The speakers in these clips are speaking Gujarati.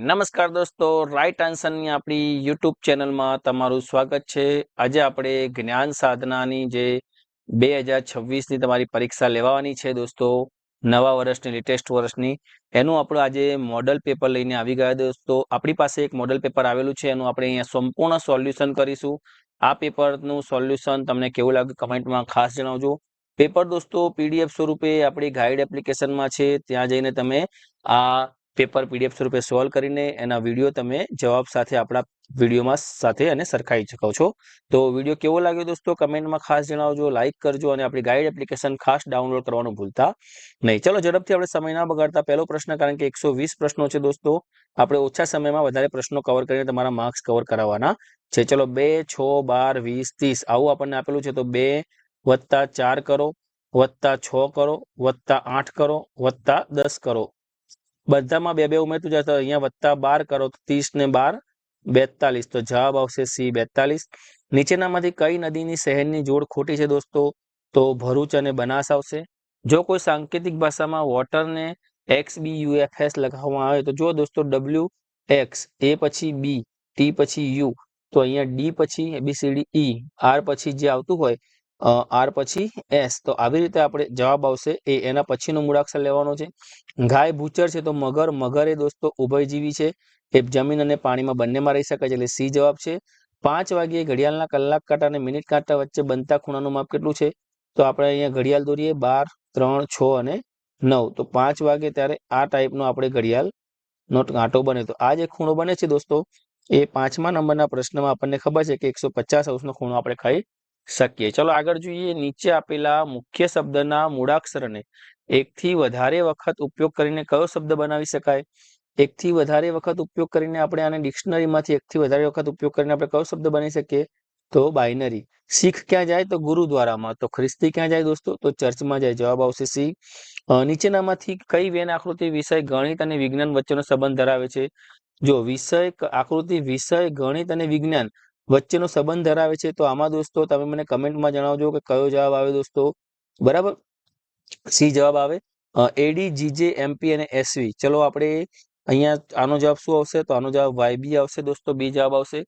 નમસ્કાર દોસ્તો, રાઈટ આન્સરની આપણી યુટ્યુબ ચેનલમાં તમારું સ્વાગત છે. આજે આપણે જ્ઞાન સાધનાની જે 2026ની તમારી પરીક્ષા લેવાની છે દોસ્તો, નવા વર્ષની લેટેસ્ટ વર્ષની, એનું આપણું આજે મોડલ પેપર લઈને આવી ગયા દોસ્તો. આપણી પાસે એક મોડલ પેપર આવેલું છે, એનું આપણે અહીંયા સંપૂર્ણ સોલ્યુશન કરીશું. આ પેપરનું સોલ્યુશન તમને કેવું લાગ્યું કમેન્ટમાં ખાસ જણાવજો. પેપર દોસ્તો પીડીએફ સ્વરૂપે આપણી ગાઈડ એપ્લિકેશનમાં છે, ત્યાં જઈને તમે આ પેપર પીડીએફ સ્વરૂપે સોલ્વ કરીને એના વિડીયો તમે જવાબ સાથે આપણા વિડીયોમાં સાથે અને સરખાઈ શકો છો. તો વિડીયો કેવો લાગ્યો દોસ્તો કમેન્ટમાં ખાસ જણાવજો, લાઈક કરજો અને આપણી ગાઈડ એપ્લિકેશન ખાસ ડાઉનલોડ કરવાનું ભૂલતા નહીં. ચલો ઝડપથી આપણે સમય ના બગાડતા પહેલો પ્રશ્ન, કારણ કે 120 પ્રશ્નો છે દોસ્તો, આપણે ઓછા સમયમાં વધારે પ્રશ્નો કવર કરીને તમારા માર્ક્સ કવર કરાવવાના છે. ચલો 2, 6, 12, 20, 30 આવું આપણને આપેલું છે, તો 2 + 4 કરો, +6 કરો, +8 કરો, +10 કરો. બધામાં 2 2 ઉમેરતું જાય તો અહીંયા +12 કરો તો 30 ને 12 42. તો જવાબ આવશે સી 42. નીચેનામાંથી કઈ નદીની શહેરની જોડ ખોટી છે દોસ્તો? તો ભરૂચ અને બનાસ આવશે. જો કોઈ સાંકેતિક ભાષામાં વોટરને XBUFS લખવામાં આવે તો જો દોસ્તો WX, A પછી B, T પછી U, તો અહીંયા D પછી ABCD E, R પછી જે આવતું હોય R પછી S, તો આવી રીતે આપણે જવાબ આવશે એ. એના પછીનો મૂળાક્ષર લેવાનો છે. ગાય ભૂચર છે તો મગર, મગર એ દોસ્તો ઉભયજીવી છે, એ જમીન અને પાણીમાં બંનેમાં રહી શકે છે, એટલે સી જવાબ છે. 5 વાગ્યે ઘડિયાળના કલાક કાંટા અને મિનિટ કાંટા વચ્ચે બનતા ખૂણાનું માપ કેટલું છે? તો આપણે અહીંયા ઘડિયાળ દોરીએ 12, 3, 6 અને 9. તો 5 વાગે ત્યારે આ ટાઈપનો આપણે ઘડિયાળનો કાંટો બને. તો આ જે ખૂણો બને છે દોસ્તો, એ 5મા નંબરના પ્રશ્નમાં આપણને ખબર છે કે 150 અંશનો ખૂણો આપણે ખાઈ શકીએ. ચલો આગળ જોઈએ. નીચે આપેલા મુખ્ય શબ્દના મૂળાક્ષરને એકથી વધારે વખત ઉપયોગ કરીને કયો શબ્દ બનાવી શકાય? એકથી વધારે વખત ઉપયોગ કરીને આપણે આને ડિક્શનરીમાંથી એકથી વધારે વખત ઉપયોગ કરીને આપણે કયો શબ્દ બનાવી શકીએ? તો બાઇનરી. શીખ ક્યાં જાય? તો ગુરુદ્વારામાં. તો ખ્રિસ્તી ક્યાં જાય દોસ્તો? તો ચર્ચમાં જાય. જવાબ આવશે સી. નીચેનામાંથી કઈ વેન આકૃતિ વિષય ગણિત અને વિજ્ઞાન વચ્ચેનો સંબંધ ધરાવે છે? જો વિષય આકૃતિ વિષય ગણિત અને વિજ્ઞાન વચ્ચેનો સંબંધ ધરાવે છે, તો આમાં દોસ્તો તમે મને કમેન્ટમાં જણાવજો કે કયો જવાબ આવે દોસ્તો. બરાબર, સી જવાબ આવે. એડી, જીજે, એમપી અને એસવી. ચલો આપણે અહીંયા આનો જવાબ શું આવશે? તો આનો જવાબ વાયબી આવશે દોસ્તો, બી જવાબ આવશે.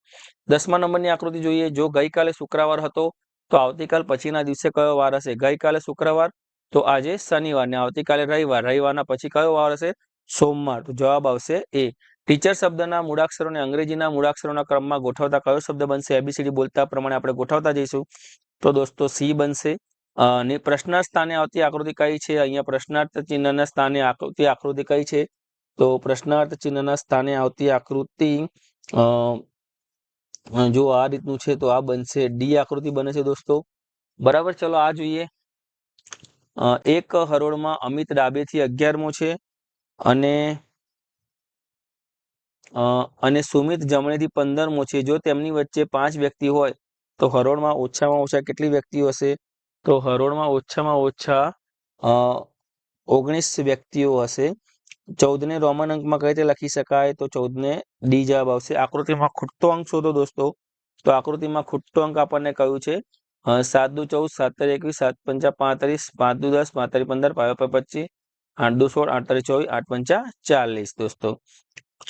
10મા નંબરની આકૃતિ જોઈએ. જો ગઈકાલે શુક્રવાર હતો તો આવતીકાલ પછીના દિવસે કયો વાર હશે? ગઈકાલે શુક્રવાર તો આજે શનિવાર, ને આવતીકાલે રવિવાર, રવિવારના પછી કયો વાર હશે? સોમવાર. તો જવાબ આવશે એ. ટીચર શબ્દના મૂળાક્ષરોને અંગ્રેજીના મૂળાક્ષરોના ક્રમમાં ગોઠવતા કયો શબ્દ બનશે? એબીસીડી બોલતા પ્રમાણે આપણે ગોઠવતા જઈશું, તો દોસ્તો સી બનશે. પ્રશ્નાર્થ સ્થાને આવતી આકૃતિ કઈ છે? અહીંયા પ્રશ્નાર્થ ચિહ્નના સ્થાને આકૃતિ કઈ છે? તો પ્રશ્નાર્થ ચિહ્નના સ્થાને આવતી આકૃતિ જો આ રીતનું છે તો આ બનશે ડી આકૃતિ બને છે દોસ્તો. બરાબર, ચલો આ જોઈએ. એક હરોળમાં અમિત ડાબેથી 11મો છે અને સુમિત જમણેથી 15મો છે. જો તેમની વચ્ચે 5 વ્યક્તિ હોય તો હરોળમાં ઓછામાં ઓછા કેટલી વ્યક્તિઓ હશે? તો હરોળમાં ઓછામાં ઓછા 19 વ્યક્તિઓ હશે. 14 ને રોમન અંકમાં કઈ રીતે લખી શકાય? તો 14 ને ડી જવાબ આવશે. આકૃતિમાં ખૂટતો અંક શોધો દોસ્તો. તો આકૃતિમાં ખૂટતો અંક આપણને કયું છે? 7 દુ 14, 7 તરી 21, 7 પંચા 35, 5 દુ 10, 5 તરી 15, 5 25, 8 દુ 16, 8 તરી 24, 8 પંચા 40 દોસ્તો.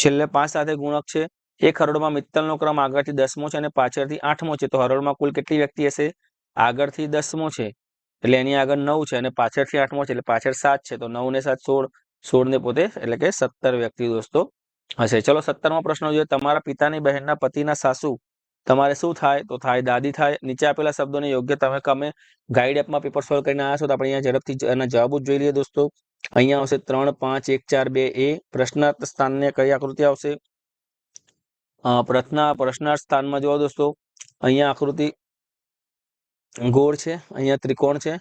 છેલ્લે 5 સાથે ગુણક છે. એક હરોળમાં મિત્તલનો ક્રમ આગળથી 10મો છે અને પાછળથી 8મો છે, તો હરોળમાં કુલ કેટલી વ્યક્તિ હશે? આગળથી 10મો છે એટલે એની આગળ 9 છે અને પાછળથી 8મો છે એટલે પાછળ 7 છે, તો 9 ને 7 16, 16 ને પોતે એટલે કે 17 વ્યક્તિ દોસ્તો હશે. ચલો 17મો પ્રશ્ન જોઈએ. તમારા પિતાની બહેનના પતિના સાસુ તમારે શું થાય? તો થાય દાદી થાય. નીચે આપેલા શબ્દોને યોગ્ય તમે ગાઈડ એપમાં પેપર સોલ્વ કરીને આવ્યા છો, તો આપણે અહીંયા ઝડપથી એના જવાબો જોઈ લઈએ દોસ્તો. અહીંયા આવશે 3, 5, 1, 4, 2 એ. પ્રશ્નાર્થ સ્થાનને કઈ આકૃતિ આવશે? પ્રશ્નાર્થ સ્થાનમાં જોવો દોસ્તો, અહીંયા આકૃતિ ગોળ છે, અહીંયા ત્રિકોણ છે,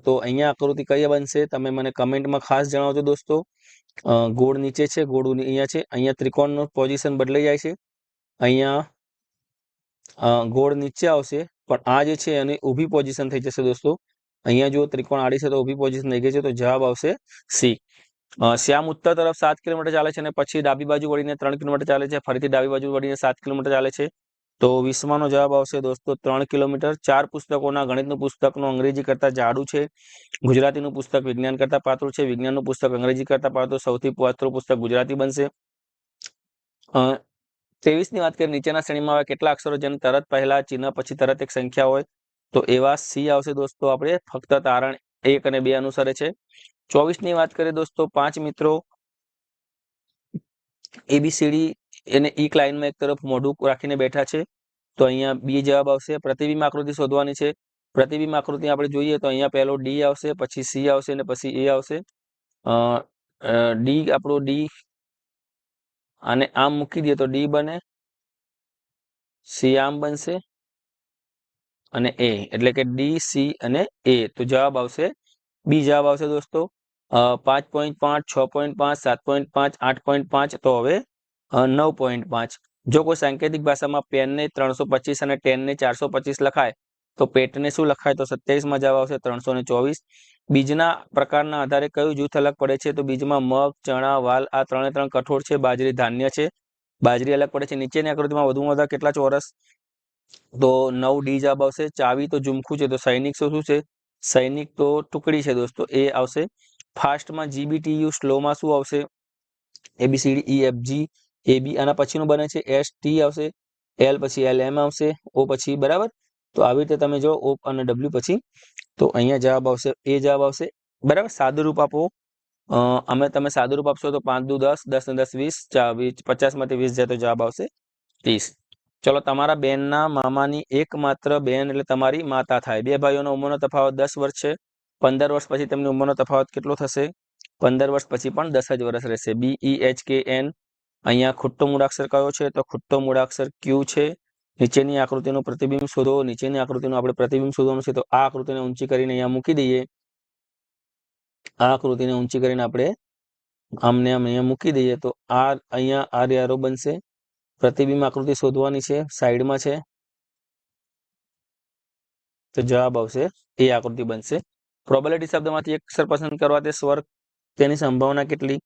તો અહીંયા આકૃતિ કઈ બનશે? તમે મને કમેન્ટમાં ખાસ જણાવજો દોસ્તો. ગોળ નીચે છે, ગોળ અહીંયા છે, અહીંયા ત્રિકોણનું પોઝિશન બદલાઈ જાય છે, અહીંયા ગોળ નીચે આવશે, પણ આ જે છે એની ઊભી પોઝિશન થઈ જશે દોસ્તો. અહીંયા જો ત્રિકોણ આડી છે તો ઊભી પોઝિશન થઈ ગઈ છે, તો જવાબ આવશે સી. શ્યામ ઉત્તર તરફ 7 કિલોમીટર ચાલે છે અને પછી ડાબી બાજુ વળીને 3 કિલોમીટર ચાલે છે, ફરીથી ડાબી બાજુ વળીને 7 કિલોમીટર ચાલે છે. તો 20નો જવાબ આવશે દોસ્તો 3 કિલોમીટર। 4 પુસ્તકોના ગણિતનું પુસ્તકનું અંગ્રેજી કરતા જાડું છે, ગુજરાતીનું પુસ્તક વિજ્ઞાન કરતા પાતળું છે, વિજ્ઞાનનું પુસ્તક અંગ્રેજી કરતા પાતળું, સૌથી પાતળું પુસ્તક ગુજરાતી બનશે। 23ની વાત કરીએ, નીચેના શ્રેણીમાં આવા કેટલા અક્ષરો જેને તરત પહેલા ચિહ્ન પછી તરત એક સંખ્યા હોય, તો એવા સી આવશે દોસ્તો। આપણે ફક્ત તારણ 1 અને 2 અનુસારે છે। 24ની વાત કરીએ દોસ્તો, 5 મિત્રો એબીસીડી એને એક લાઈનમાં એક તરફ મોઢું રાખીને બેઠા છે, તો અહીંયા બી જવાબ આવશે। પ્રતિબિંબ આકૃતિ શોધવાની છે। પ્રતિબિંબ આકૃતિ આપણે જોઈએ તો અહીંયા પહેલો ડી આવશે, પછી સી આવશે અને પછી એ આવશે। ડી આપણો ડી અને આમ મૂકી દઈએ તો ડી બને, સી આમ બનશે અને એ, એટલે કે ડી સી અને એ। તો જવાબ આવશે બી જવાબ આવશે દોસ્તો। 5.5, 6.5, 7.5, 8.5, તો હવે 9.5। જો કોઈ સાંકેતિક ભાષામાં પેનને 325 અને 10ને 425 લખાય તો પેટને શું લખાય, તો 27માં જવાબ આવશે 324। બીજના પ્રકારના આધારે કયું જૂથ અલગ પડે છે, તો બીજમાં મગ, ચણા, વાલ આ 3 કઠોળ છે, બાજરી ધાન્ય છે, બાજરી અલગ પડે છે। નીચેની આકૃતિમાં વધુમાં વધારે કેટલા ચોરસ, તો 9 ડી જવાબ આવશે। ચાવી તો ઝુમખું છે, તો સૈનિક શું છે, સૈનિક તો ટુકડી છે દોસ્તો, એ આવશે। ફાસ્ટમાં જીબીટીયુ, સ્લોમાં શું આવશે, એબીસીડી ઈ એફ જી એ બી, આના પછીનું બને છે એસ ટી આવશે, એલ પછી એલ એમ આવશે, ઓ પછી, બરાબર। તો આવી રીતે તમે જો ઓ અને ડબલ્યુ પછી, તો અહીંયા જવાબ આવશે એ જવાબ આવશે, બરાબર। સાદું રૂપ આપો, તમે સાદું રૂપ આપશો તો 5 દુ 10, 10 ને 10 20, 50માંથી 20 જાય તો જવાબ આવશે 30। ચલો, તમારા બેનના મામાની એકમાત્ર બેન એટલે તમારી માતા થાય। 2 ભાઈઓનો ઉંમરનો તફાવત 10 વર્ષ છે। 15 વર્ષ પછી તેમની ઉંમરનો તફાવત કેટલો થશે, 15 વર્ષ પછી પણ 10 જ વર્ષ રહેશે। BEHKN, અહીંયા ખુટ્ટો મૂળાક્ષર કયો છે, તો ખુટ્ટો મૂળાક્ષર ક્યુ છે। નીચેની આકૃતિનું પ્રતિબિંબ શોધો। નીચેની આકૃતિનું આપણે પ્રતિબિંબ શોધવાનું છે, તો આ આકૃતિને ઊંચી કરીને અહીંયા મૂકી દઈએ। આ આકૃતિને ઊંચી કરીને આપણે આમને આમ અહીંયા મૂકી દઈએ તો આ અહીંયા આ એરો બનશે। પ્રતિબિંબ આકૃતિ શોધવાની છે, સાઈડમાં છે, તો જવાબ આવશે એ આકૃતિ બનશે। પ્રોબેબિલિટી શબ્દમાંથી એક અક્ષર પસંદ કરવા તે સ્વર તેની સંભાવના કેટલી,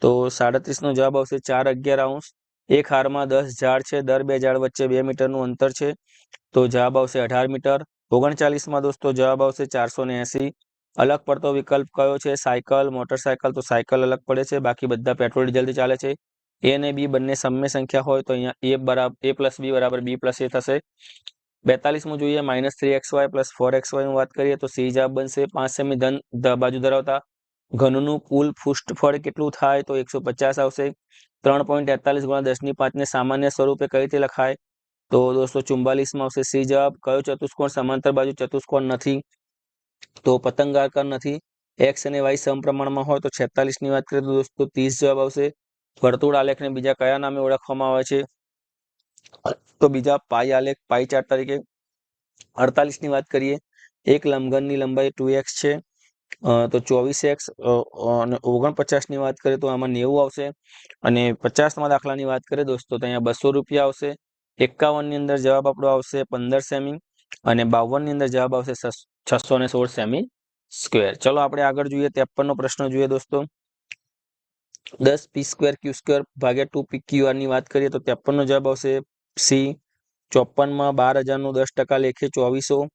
તો 37નો જવાબ આવશે 4 11 અંશ। એક હારમાં 10 ઝાડ છે, દર 2 ઝાડ વચ્ચે 2 મીટરનું અંતર છે, તો જવાબ આવશે 18 મીટર। 39માં દોસ્તો જવાબ આવશે 480। અલગ પડતો વિકલ્પ કયો છે, સાયકલ, મોટરસાયકલ, તો સાયકલ અલગ પડે છે, બાકી બધા પેટ્રોલ ડીઝલથી ચાલે છે। એ અને બી બંને સમય સંખ્યા હોય તો અહીંયા એ પ્લસ બી બરાબર બી પ્લસ એ થશે। 42મું જોઈએ, -3xy + 4xy ની વાત કરીએ તો સી જવાબ બનશે। 5 સેમી ધન બાજુ ધરાવતા ઘનનું કુલ પૃષ્ઠફળ કેટલું થાય, તો 150 આવશે। 3.43 × 10⁵ ને સામાન્ય સ્વરૂપે કઈ રીતે લખાય, તો દોસ્તો 44માં આવશે સી જવાબ। કયો ચતુષ્કોણ સમાંતર બાજુ ચતુષ્કોણ નથી, તો પતંગાકાર નથી। એક્સ અને વાય સમપ્રમાણમાં હોય તો 46ની વાત કરીએ તો દોસ્તો 30 જવાબ આવશે। વર્તુળ આલેખને બીજા કયા નામે ઓળખવામાં આવે છે, તો બીજા પાઈ આલેખ, પાઈ ચાર્ટ તરીકે। 48ની વાત કરીએ, એક લંબઘનની લંબાઈ 2x છે, તો 24x। અને 49ની વાત કરીએ તો આમાં 90 આવશે। અને 50મા દાખલાની વાત કરીએ દોસ્તો તો અહીંયા 200 રૂપિયા આવશે। 51ની અંદર જવાબ આપણો આવશે 15 સેમી અને 52ની અંદર જવાબ આવશે 616 સેમી સ્ક્વેર। ચલો આપણે આગળ જોઈએ, 53નો પ્રશ્ન જોઈએ દોસ્તો। 10 p² ભાગ્યા 2pqr ની વાત કરીએ તો 53નો જવાબ આવશે સી। 54માં 12000નું 10% લેખે 2400।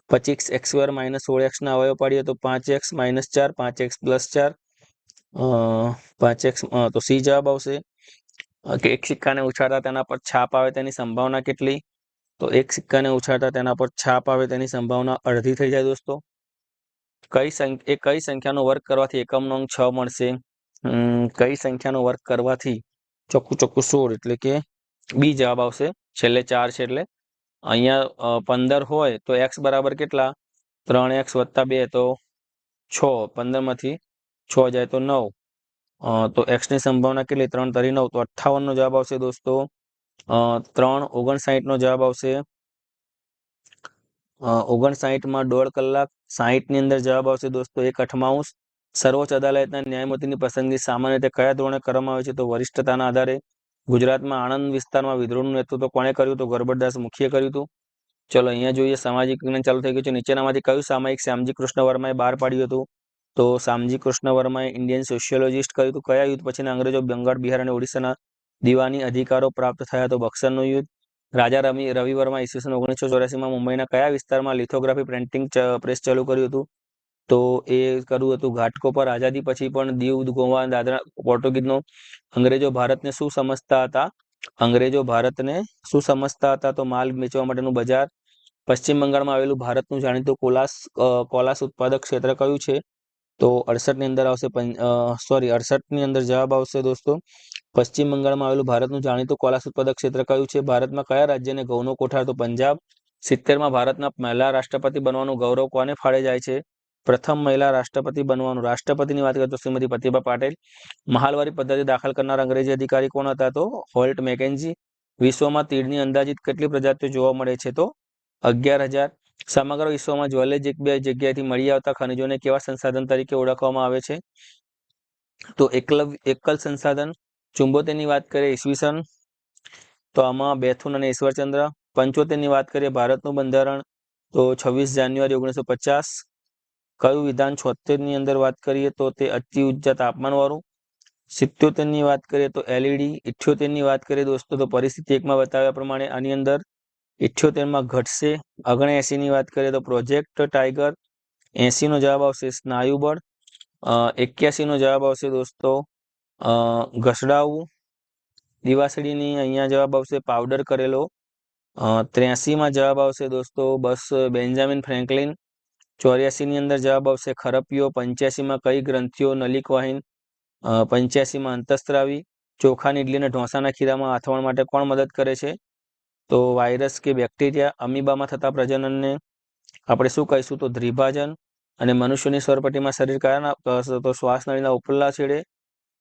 25x² - 16x ના અવયવ પાડીએ તો 5x - 4, 5x + 4, 5x, તો સી જવાબ આવશે। એક સિક્કાને ઉછાળતા તેના પર છાપ આવે તેની સંભાવના કેટલી, તો એક સિક્કાને ઉછાળતા તેના પર છાપ આવે તેની સંભાવના અડધી થઈ જાય દોસ્તો। કઈ સંખ્યાનો વર્ગ કરવાથી એકમનો અંક 6 મળશે, કઈ સંખ્યાનો વર્ગ કરવાથી, ચોખ્ખું 16, એટલે કે બી જવાબ આવશે। છેલ્લે 4 છે એટલે અહીંયા 15 હોય તો x બરાબર કેટલા, 3x + 2 તો 6, 15માંથી 6 જાય તો 9, તો x ની સંભાવના કેટલી, 3 તરી 9, તો 58નો જવાબ આવશે દોસ્તો। 3 59નો જવાબ આવશે। 59માં 1.5 કલાક। 60ની અંદર જવાબ આવશે દોસ્તો 1/8. સર્વોચ્ચ અદાલતના ન્યાયમૂર્તિની પસંદગી સામાન્ય રીતે કયા ધોરણે કરવામાં આવે છે, તો વરિષ્ઠતાના આધારે। ગુજરાતમાં આણંદ વિસ્તારમાં વિદ્રોહનું નેતૃત્વ કોણે કર્યું, તો ગરબડદાસ મુખીએ કર્યું હતું। ચલો અહીંયા જોઈએ, સામાજિક વિજ્ઞાન ચાલુ થઈ ગયું છે। નીચેનામાંથી કયું સામાયિક શ્યામજી કૃષ્ણ વર્માએ બહાર પાડ્યું હતું, તો શ્યામજી કૃષ્ણ વર્માએ ઇન્ડિયન સોશિયોલોજિસ્ટ કર્યું હતું। કયા યુદ્ધ પછીના અંગ્રેજો બંગાળ, બિહાર અને ઓડિશાના દીવાની અધિકારો પ્રાપ્ત થયા, તો બક્સરનું યુદ્ધ। રાજા રવિ વર્મા ઈસવીસન 1984માં મુંબઈના કયા વિસ્તારમાં લિથોગ્રાફી પ્રિન્ટિંગ પ્રેસ ચાલુ કર્યું હતું? તો એ કર્યું હતું ઘાટકોપર. આઝાદી પછી પણ દીવ, ગોવા, દાદરા, પોર્ટુગીઝનો અંગ્રેજો ભારતને શું સમજતા હતા? અંગ્રેજો ભારતને શું સમજતા હતા? તો માલ વેચવા માટેનું બજાર. પશ્ચિમ બંગાળમાં આવેલું ભારતનું જાણીતું કોલાસ ઉત્પાદક ક્ષેત્ર કયું છે? તો 68 ની અંદર આવશે 68 ની અંદર જવાબ આવશે દોસ્તો પશ્ચિમ બંગાળમાં આવેલું ભારતનું જાણીતું કોલાસ ઉત્પાદક ક્ષેત્ર કયું છે? ભારતમાં કયા રાજ્યને ઘઉંનો કોઠાર? તો પંજાબ. 70માં ભારતના મહિલા રાષ્ટ્રપતિ બનવાનું ગૌરવ કોને ફાળે જાય છે? પ્રથમ મહિલા રાષ્ટ્રપતિ બનવાનું રાષ્ટ્રપતિની વાત કરીએ તો શ્રીમતી પ્રતિભા પાટીલ. મહાલવારી પદ્ધતિ દાખલ કરનાર અંગ્રેજી અધિકારી કોણ હતા? તો હોલ્ટ મેકેન્જી. વિશ્વમાં તીડની અંદાજિત કેટલી પ્રજાતિઓ જોવા મળે છે? તો 11,000. સમગ્ર વિશ્વમાં જ્વેલેજ એક બે જગ્યાએથી મળી આવતા ખનિજોને કેવા સંસાધન તરીકે ઓળખવામાં આવે છે? તો એકલ સંસાધન. 74 ની વાત કરીએ ઈસવીસન તો આમાં બેથુન અને ઈશ્વરચંદ્ર. 75 ની વાત કરીએ ભારતનું બંધારણ તો 26 જાન્યુઆરી 1950. કયું વિધાન 76 ની અંદર વાત કરીએ તો તે અતિ ઊંચા તાપમાન વાળું. 77 ની વાત કરીએ તો એલઈડી. 78 ની વાત કરીએ દોસ્તો તો પરિસ્થિતિ એકમાં બતાવ્યા પ્રમાણે આની અંદર 78માં ઘટશે. 79 ની વાત કરીએ તો પ્રોજેક્ટ ટાઈગર. 80 નો જવાબ આવશે સ્નાયુબળ. 81 નો જવાબ આવશે દોસ્તો ઘસડાવું. દિવાસળીની અહીંયા જવાબ આવશે પાવડર કરેલો. 83માં જવાબ આવશે દોસ્તો બસ બેન્જામિન ફ્રેન્કલિન. 84 ની અંદર જવાબ આવશે ખરપિયો. 85માં કઈ ગ્રંથિઓ નલિકવાહિન. 85માં અંતસ્ત્રાવી. ચોખાની ઇડલીને ઢોસાના ખીરામાં આથવણ માટે કોણ મદદ કરે છે? તો વાયરસ કે બેક્ટેરિયા. અમીબામાં થતા પ્રજનનને આપણે શું કહીશું? તો દ્વિભાજન. અને મનુષ્યની સ્વરપટ્ટીમાં શરીર કયા તો શ્વાસ નળીના ઉપરલા છેડે.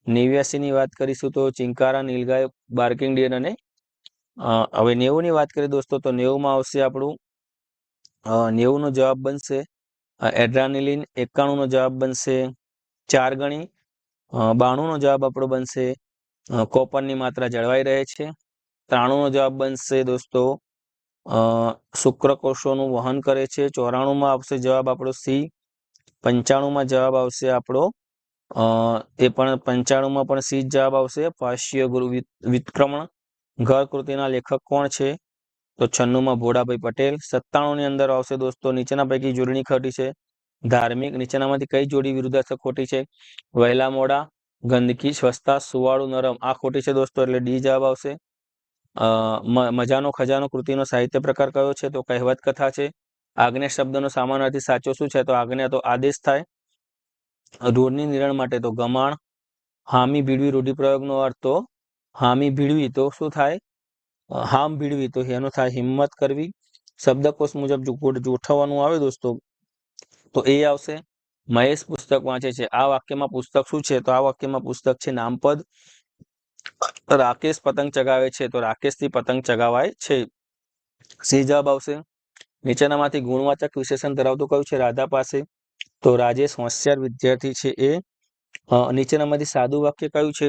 89 ની વાત કરીશું તો ચિંકારા, નીલગાય, બાર્કિંગ ડિયર અને હવે 90 ની વાત કરીએ દોસ્તો તો 90માં આવશે આપણું 90 નો જવાબ બનશે એડ્રાનિલિન. 91 નો જવાબ બનશે 4 ગણી. 92 નો જવાબ આપણો બનશે કોપરની માત્રા જળવાઈ રહે છે. 93 નો જવાબ બનશે દોસ્તો શુક્રકોષોનું વહન કરે છે. 94માં આવશે જવાબ આપણો સી. 95માં જવાબ આવશે આપણો એ પણ 95માં પણ સી જવાબ આવશે પાશ્ય ગુરુ વિતક્રમણ. ઘર કૃતિના લેખક કોણ છે? તો 96માં ભોળાભાઈ પટેલ. 97 ની અંદર આવશે દોસ્તો નીચેના પૈકી જોડણી ખોટી છે. ધાર્મિક. નીચેનામાંથી કઈ જોડી વિરુદ્ધાર્થક ખોટી છે? વહેલા મોડા, ગંદકી, સ્વચ્છતા, સુવાળું, નરમ. આ ખોટી છે દોસ્તો એટલે ડી જવાબ આવશે. મજાનો ખજાનો કૃતિનો સાહિત્ય પ્રકાર કયો છે? તો કહેવત કથા છે. આજ્ઞા શબ્દનો સામાન્યથી સાચો શું છે? તો આજ્ઞા તો આદેશ થાય. રોડની નિર્માણ માટે તો ગમાણ. હામી ભીડવી રૂઢિપ્રયોગનો અર્થ તો હામી ભીડવી તો શું થાય? હામ ભીડવી તો એનો થાય હિંમત કરવી. શબ્દકોશ મુજબ ગોઠવવાનું આવે દોસ્તો તો એ આવશે. મહેશ પુસ્તક વાંચે છે. આ વાક્યમાં પુસ્તક શું છે? તો આ વાક્યમાં પુસ્તક છે નામપદ. રાકેશ પતંગ ચગાવે છે તો રાકેશથી પતંગ ચગાવાય છે. સી જવાબ આવશે. નીચેનામાંથી ગુણવાચક વિશેષણ ધરાવતું કયું છે રાધા પાસે? તો રાજેશ હોશિયાર વિદ્યાર્થી છે એ. નીચેનામાંથી સાદું વાક્ય કયું છે?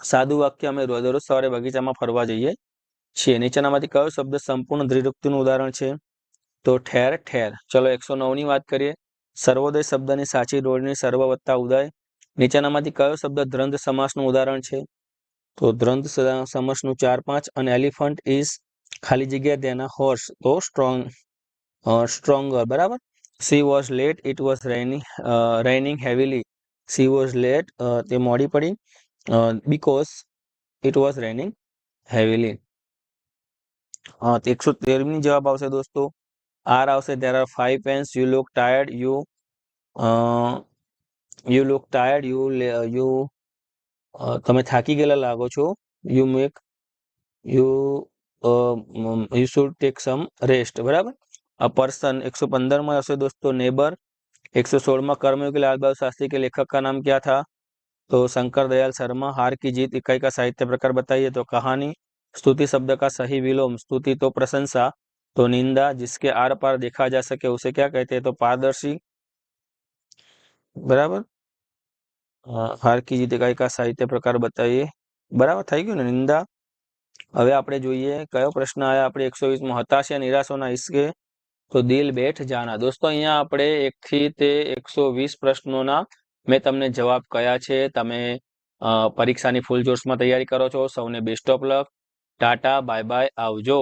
સાદું વાક્ય અમે દરરોજ સવારે બગીચામાં ફરવા જઈએ છીએ. નીચેનામાંથી કયો શબ્દ સંપૂર્ણ દ્વિરૂક્તિનું ઉદાહરણ છે? તો ઠેર ઠેર. ચલો 109 ની વાત કરીએ. સર્વોદય શબ્દની સાચી જોડણી સર્વ વત્તા ઉદય. નીચેનામાંથી કયો શબ્દ દ્વંદ્વ સમાસનું ઉદાહરણ છે? તો દ્વંદ્વ સમાસનું 4, 5 અને એલિફન્ટ ઇઝ ખાલી જગ્યા તેના હોર્સ તો સ્ટ્રોંગર. બરાબર. She was late. It was raining heavily. She was late તે મોડી પડી because it was raining heavily. 113 જવાબ આવશે દોસ્તો આર આવશે. There are 5 pens. You look tired. You look tired. You તમે થાકી ગયેલા લાગો છો. You should take some rest. બરાબર. અ पर्सन 115 में આવશે દોસ્તો નેબર. 116 में कर्मयोगी लाल बहादुर शास्त्री के लेखक का नाम क्या था? तो शंकर दयाल शर्मा. हार की जीत इकाई का साहित्य प्रकार बताइए? तो कहानी. स्तुति शब्द का सही विलोम. स्तुति तो प्रशंसा. तो निंदा. जिसके आर पार देखा जा सके उसे क्या कहते हैं? तो पारदर्शी. बराबर. हार की जीत इकाई का साहित्य प्रकार बताइए. બરાબર થઈ ગયું ને નિંદા. હવે આપણે જોઈએ કયો પ્રશ્ન આયા આપણે 120માં હતાશા નિરાશોના ઈશ્કે તો દિલ બેઠ જાના. દોસ્તો અહીંયા આપણે 1 થી તે 120 પ્રશ્નોના મેં તમને જવાબ કયા છે. તમે પરીક્ષાની ફૂલ જોશમાં તૈયારી કરો છો. સૌને best of luck. Tata bye bye આવજો.